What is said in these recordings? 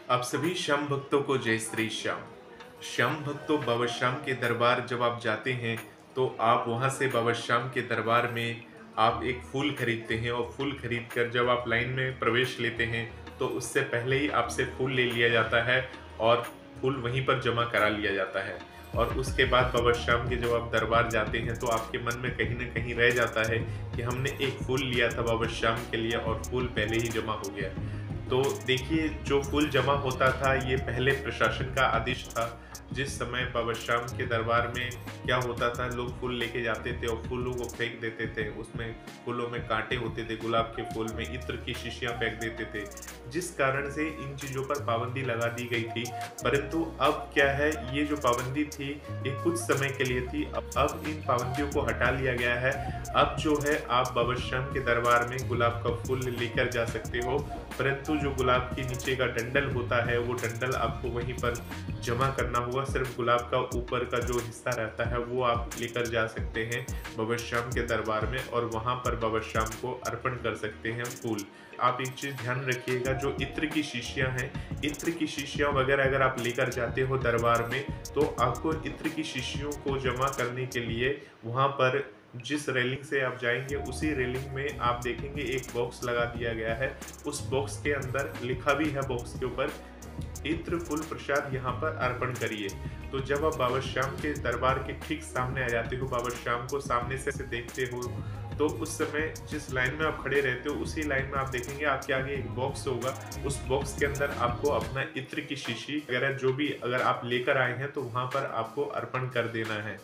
आप सभी श्याम भक्तों को जय श्री श्याम। श्याम भक्तों, बाबा श्याम के दरबार जब आप जाते हैं तो आप वहां से बाबा श्याम के दरबार में आप एक फूल खरीदते हैं और फूल खरीद कर जब आप लाइन में प्रवेश लेते हैं तो उससे पहले ही आपसे फूल ले लिया जाता है और फूल वहीं पर जमा करा लिया जाता है। और उसके बाद बाबा श्याम के जब आप दरबार जाते हैं तो आपके मन में कहीं ना कहीं रह जाता है कि हमने एक फूल लिया था बाबा श्याम के लिए और फूल पहले ही जमा हो गया। तो देखिए, जो फूल जमा होता था ये पहले प्रशासन का आदेश था। जिस समय बाबा श्याम के दरबार में क्या होता था, लोग फूल लेके जाते थे और फूलों को फेंक देते थे। उसमें फूलों में कांटे होते थे, गुलाब के फूल में इत्र की शीशियां फेंक देते थे, जिस कारण से इन चीज़ों पर पाबंदी लगा दी गई थी। परंतु अब क्या है, ये जो पाबंदी थी ये कुछ समय के लिए थी। अब इन पाबंदियों को हटा लिया गया है। अब जो है आप बाबा श्याम के दरबार में गुलाब का फूल लेकर जा सकते हो, परंतु जो गुलाब के नीचे का डंडल होता है वो डंडल आपको वहीं पर जमा करना होगा। सिर्फ गुलाब का ऊपर का जो हिस्सा रहता है वो आप लेकर जा सकते हैं बाबा श्याम के दरबार में और वहां पर बाबा श्याम को अर्पण कर सकते हैं फूल। आप एक चीज ध्यान रखिएगा, जो इत्र की शीशियां हैं, इत्र की शीशियां वगैरह अगर आप लेकर जाते हो दरबार में तो आपको इत्र की शीशियों को जमा करने के लिए वहां पर जिस रेलिंग से आप जाएंगे उसी रेलिंग में आप देखेंगे एक बॉक्स लगा दिया गया है। उस बॉक्स के अंदर लिखा भी है, बॉक्स के ऊपर, इत्र फूल प्रसाद यहाँ पर अर्पण करिए। तो जब आप बाबा श्याम के दरबार के ठीक सामने आ जाते हो, बाबा श्याम को सामने से देखते हो, तो उस समय जिस लाइन में आप खड़े रहते हो उसी लाइन में आप देखेंगे आपके आगे एक बॉक्स होगा। उस बॉक्स के अंदर आपको अपना इत्र की शीशी वगैरह जो भी अगर आप लेकर आए हैं तो वहां पर आपको अर्पण कर देना है।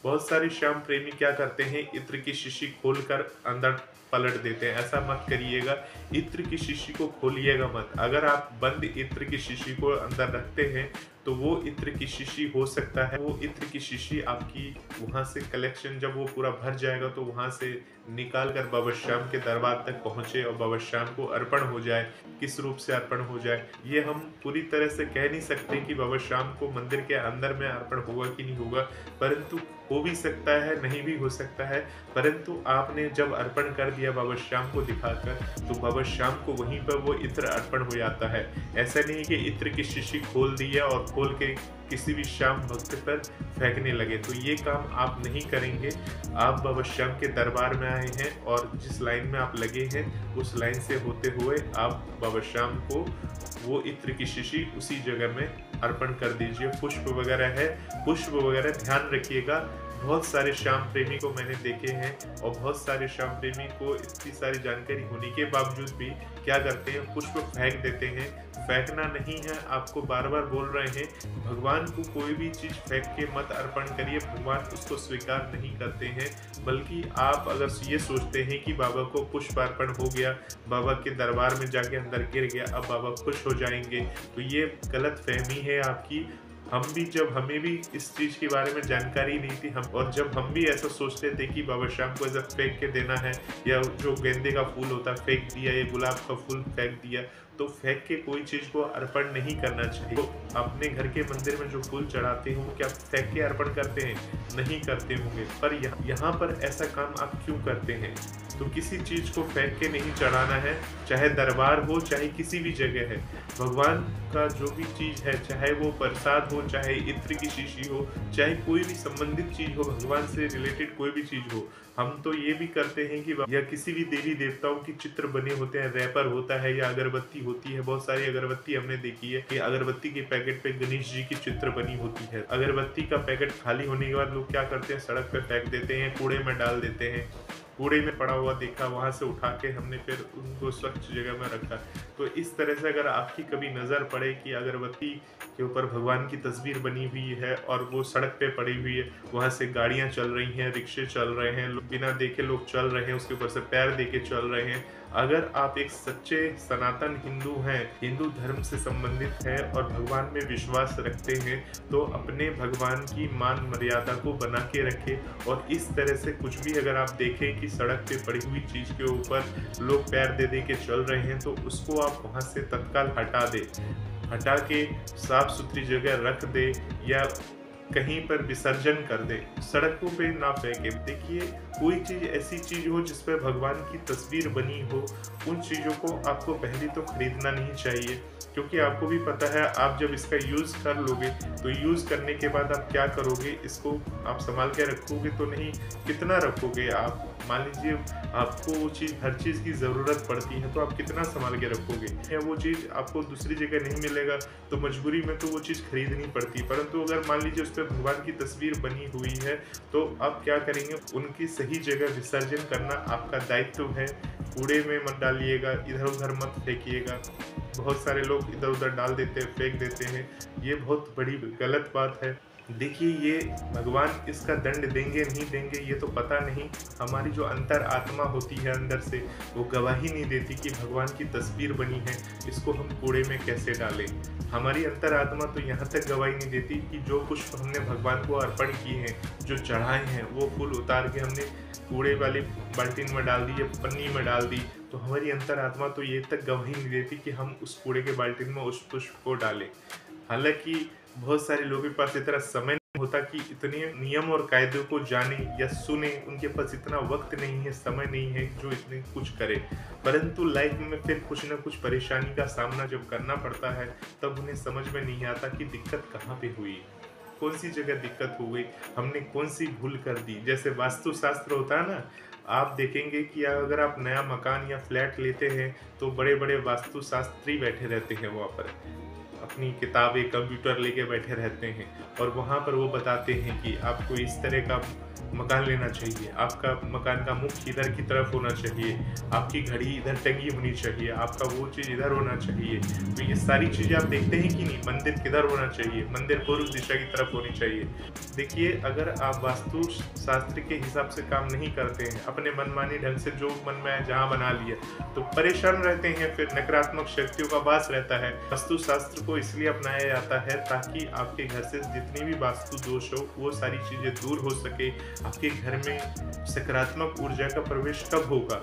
बहुत सारे श्याम प्रेमी क्या करते हैं, इत्र की शीशी खोलकर अंदर पलट देते हैं। ऐसा मत करिएगा, इत्र की शीशी को खोलिएगा मत। अगर आप बंद इत्र की शीशी को अंदर रखते हैं तो वो इत्र की शीशी हो सकता है, वो इत्र की शीशी आपकी वहां से कलेक्शन जब वो पूरा भर जाएगा तो वहां से निकाल कर बाबा श्याम के दरबार तक पहुंचे और बाबा श्याम को अर्पण हो जाए। किस रूप से अर्पण हो जाए ये हम पूरी तरह से कह नहीं सकते कि बाबा श्याम को मंदिर के अंदर में अर्पण होगा कि नहीं होगा, परंतु हो भी सकता है, नहीं भी हो सकता है। परंतु आपने जब अर्पण कर दिया बाबा श्याम को दिखाकर तो बाबा श्याम को वहीं पर वो इत्र अर्पण हो जाता है। ऐसा नहीं कि इत्र की शीशी खोल दिया और खोल के किसी भी श्याम भक्त पर फेंकने लगे, तो ये काम आप नहीं करेंगे। आप बाबा श्याम के दरबार में आए हैं और जिस लाइन में आप लगे हैं उस लाइन से होते हुए आप बाबा श्याम को वो इत्र की शीशी उसी जगह में अर्पण कर दीजिए। पुष्प वगैरह है, पुष्प वगैरह ध्यान रखिएगा। बहुत सारे श्याम प्रेमी को मैंने देखे हैं और बहुत सारे श्याम प्रेमी को इतनी सारी जानकारी होने के बावजूद भी क्या करते हैं, पुष्प फेंक देते हैं। फेंकना नहीं है, आपको बार बार बोल रहे हैं, भगवान को कोई भी चीज फेंक के मत अर्पण करिए, भगवान उसको स्वीकार नहीं करते हैं। बल्कि आप अगर ये सोचते हैं कि बाबा को पुष्प अर्पण हो गया, बाबा के दरबार में जाके अंदर गिर गया, अब बाबा खुश हो जाएंगे, तो ये गलत फहमी है आपकी। हमें भी इस चीज के बारे में जानकारी नहीं थी, और जब हम भी ऐसा सोचते थे कि बाबा श्याम को ऐसा फेंक के देना है, या जो गेंदे का फूल होता है फेंक दिया, या गुलाब का फूल फेंक दिया, तो फेंक के कोई चीज को अर्पण नहीं करना चाहिए। तो अपने घर के मंदिर में जो फूल चढ़ाते हो क्या फेंक के अर्पण करते हैं? नहीं करते होंगे, पर यहाँ पर ऐसा काम आप क्यों करते हैं? तो किसी चीज को फेंक के नहीं चढ़ाना है, चाहे दरबार हो चाहे किसी भी जगह है। भगवान का जो भी चीज है, चाहे वो प्रसाद हो, चाहे इत्र की शीशी हो, चाहे कोई भी संबंधित चीज हो, भगवान से रिलेटेड कोई भी चीज हो, हम तो ये भी करते हैं कि या किसी भी देवी देवताओं की चित्र बने होते हैं, रैपर होता है या अगरबत्ती होती है। बहुत सारी अगरबत्ती हमने देखी है कि अगरबत्ती के पैकेट पे गणेश जी की चित्र बनी होती है। अगरबत्ती का पैकेट खाली होने के बाद लोग क्या करते हैं, सड़क पे फेंक देते हैं, कूड़े में डाल देते हैं। कूड़े में पड़ा हुआ देखा, वहां से उठा के हमने फिर उनको स्वच्छ जगह में रखा। तो इस तरह से अगर आपकी कभी नज़र पड़े कि अगरबत्ती के ऊपर भगवान की तस्वीर बनी हुई है और वो सड़क पे पड़ी हुई है, वहां से गाड़ियां चल रही हैं, रिक्शे चल रहे हैं, बिना देखे लोग चल रहे हैं, उसके ऊपर से पैर दे के चल रहे हैं, अगर आप एक सच्चे सनातन हिंदू हैं, हिंदू धर्म से संबंधित हैं और भगवान में विश्वास रखते हैं, तो अपने भगवान की मान मर्यादा को बना के रखें। और इस तरह से कुछ भी अगर आप देखें कि सड़क पे पड़ी हुई चीज के ऊपर लोग पैर दे दे के चल रहे हैं, तो उसको आप वहां से तत्काल हटा के साफ सुथरी जगह रख दे, या कहीं पर विसर्जन कर दे, सड़कों पे ना फेंके। देखिए, कोई चीज़ ऐसी चीज़ हो जिस पे भगवान की तस्वीर बनी हो, उन चीज़ों को आपको पहले तो खरीदना नहीं चाहिए, क्योंकि आपको भी पता है आप जब इसका यूज़ कर लोगे तो यूज़ करने के बाद आप क्या करोगे, इसको आप संभाल के रखोगे तो नहीं, कितना रखोगे आप। मान लीजिए आपको वो चीज़, हर चीज़ की ज़रूरत पड़ती है तो आप कितना संभाल के रखोगे, या वो चीज़ आपको दूसरी जगह नहीं मिलेगा तो मजबूरी में तो वो चीज़ खरीदनी पड़ती। परंतु अगर मान लीजिए उस पर भगवान की तस्वीर बनी हुई है तो आप क्या करेंगे, उनकी सही जगह विसर्जन करना आपका दायित्व है। कूड़े में मत डालिएगा, इधर उधर मत फेंकिएगा। बहुत सारे लोग इधर उधर डाल देते हैं, फेंक देते हैं, ये बहुत बड़ी गलत बात है। देखिए, ये भगवान इसका दंड देंगे नहीं देंगे ये तो पता नहीं, हमारी जो अंतर आत्मा होती है अंदर से, वो गवाही नहीं देती कि भगवान की तस्वीर बनी है, इसको हम कूड़े में कैसे डालें। हमारी अंतर आत्मा तो यहाँ तक गवाही नहीं देती कि जो पुष्प हमने भगवान को अर्पण किए हैं, जो चढ़ाए हैं, वो फूल उतार के हमने कूड़े वाली बाल्टीन में डाल दी या पन्नी में डाल दी, तो हमारी अंतर आत्मा तो ये तक गवाही नहीं देती कि हम उस कूड़े के बाल्टीन में उस पुष्प को डालें। हालांकि बहुत सारे लोगों के पास इतना समय नहीं होता कि इतने नियम और कायदों को जाने या सुने, उनके पास इतना वक्त नहीं है, समय नहीं है जो इतने कुछ करे। परंतु लाइफ में फिर कुछ ना कुछ परेशानी का सामना जब करना पड़ता है तब उन्हें समझ में नहीं आता कि दिक्कत कहाँ पे हुई, कौन सी जगह दिक्कत हो गई, हमने कौन सी भूल कर दी। जैसे वास्तुशास्त्र होता है ना, आप देखेंगे कि अगर आप नया मकान या फ्लैट लेते हैं तो बड़े बड़े वास्तुशास्त्री बैठे रहते हैं वहाँ पर, अपनी किताबें कंप्यूटर लेके बैठे रहते हैं और वहाँ पर वो बताते हैं कि आपको इस तरह का मकान लेना चाहिए, आपका मकान का मुख इधर की तरफ होना चाहिए, आपकी घड़ी इधर टंगी होनी चाहिए, आपका वो चीज़ इधर होना चाहिए। तो ये सारी चीज़ें आप देखते हैं कि नहीं, मंदिर किधर होना चाहिए, मंदिर पूर्व दिशा की तरफ होनी चाहिए। देखिए, अगर आप वास्तु शास्त्र के हिसाब से काम नहीं करते हैं, अपने मनमानी ढंग से जो मन में आए जहाँ बना लिया, तो परेशान रहते हैं, फिर नकारात्मक शक्तियों का वास रहता है। वास्तु शास्त्र को इसलिए अपनाया जाता है ताकि आपके घर से जितनी भी वास्तु दोष हो वो सारी चीज़ें दूर हो सके। आपके घर में सकारात्मक ऊर्जा का प्रवेश कब होगा,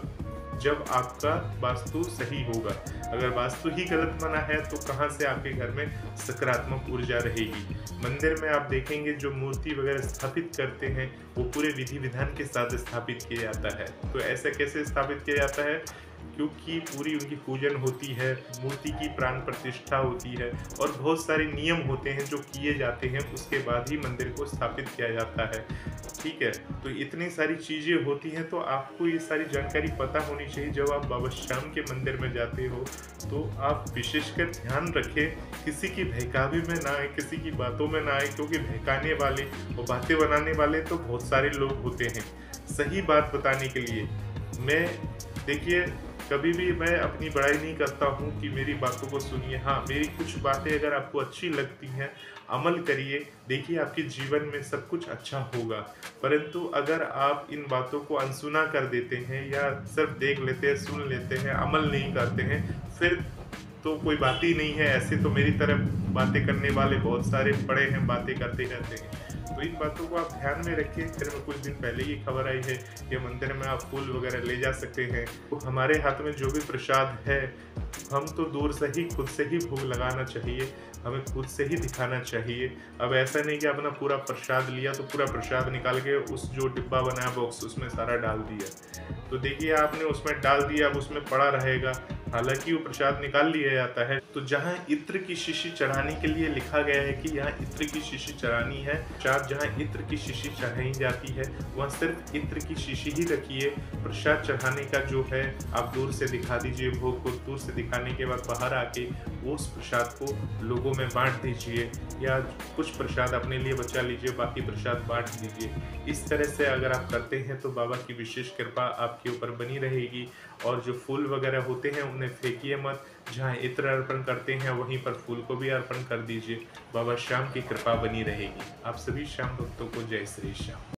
जब आपका वास्तु सही होगा। अगर वास्तु ही गलत बना है तो कहाँ से आपके घर में सकारात्मक ऊर्जा रहेगी। मंदिर में आप देखेंगे जो मूर्ति वगैरह स्थापित करते हैं वो पूरे विधि विधान के साथ स्थापित किया जाता है। तो ऐसा कैसे स्थापित किया जाता है, क्योंकि पूरी उनकी पूजन होती है, मूर्ति की प्राण प्रतिष्ठा होती है और बहुत सारे नियम होते हैं जो किए जाते हैं, उसके बाद ही मंदिर को स्थापित किया जाता है। ठीक है, तो इतनी सारी चीज़ें होती हैं, तो आपको ये सारी जानकारी पता होनी चाहिए। जब आप बाबा श्याम के मंदिर में जाते हो तो आप विशेषकर ध्यान रखें, किसी की बहकावे में ना आए, किसी की बातों में ना आए, क्योंकि बहकाने वाले और बातें बनाने वाले तो बहुत सारे लोग होते हैं। सही बात बताने के लिए मैं, देखिए, कभी भी मैं अपनी बड़ाई नहीं करता हूँ कि मेरी बातों को सुनिए। हाँ, मेरी कुछ बातें अगर आपको अच्छी लगती हैं, अमल करिए, देखिए आपके जीवन में सब कुछ अच्छा होगा। परंतु अगर आप इन बातों को अनसुना कर देते हैं या सिर्फ देख लेते हैं, सुन लेते हैं, अमल नहीं करते हैं, फिर तो कोई बात ही नहीं है। ऐसे तो मेरी तरफ बातें करने वाले बहुत सारे पड़े हैं, बातें करते रहते हैं। तो इन बातों को आप ध्यान में रखिए। फिर में कुछ दिन पहले ही खबर आई है कि मंदिर में आप फूल वगैरह ले जा सकते हैं। तो हमारे हाथ में जो भी प्रसाद है, हम तो दूर से ही खुद से ही भोग लगाना चाहिए, हमें खुद से ही दिखाना चाहिए। अब ऐसा नहीं कि अपना पूरा प्रसाद लिया तो पूरा प्रसाद निकाल के उस जो डिब्बा बनाया बॉक्स उसमें सारा डाल दिया। तो देखिए, आपने उसमें डाल दिया, अब उसमें पड़ा रहेगा, हालांकि वो प्रसाद निकाल लिया जाता है। तो जहाँ इत्र की शीशी चढ़ाने के लिए लिखा गया है कि यहाँ इत्र की शीशी चढ़ानी है, प्रसाद जहाँ इत्र की शीशी चढ़ाई जाती है वहाँ सिर्फ इत्र की शीशी ही रखिए। प्रसाद चढ़ाने का जो है आप दूर से दिखा दीजिए, भोग को दूर से दिखाने के बाद बाहर आके उस प्रसाद को लोगों में बांट दीजिए, या कुछ प्रसाद अपने लिए बचा लीजिए, बाकी प्रसाद बांट दीजिए। इस तरह से अगर आप करते हैं तो बाबा की विशेष कृपा आपके ऊपर बनी रहेगी। और जो फूल वगैरह होते हैं उन्हें फेंकिए मत, जहाँ इत्र अर्पण करते हैं वहीं पर फूल को भी अर्पण कर दीजिए। बाबा श्याम की कृपा बनी रहेगी। आप सभी श्याम भक्तों को जय श्री श्याम।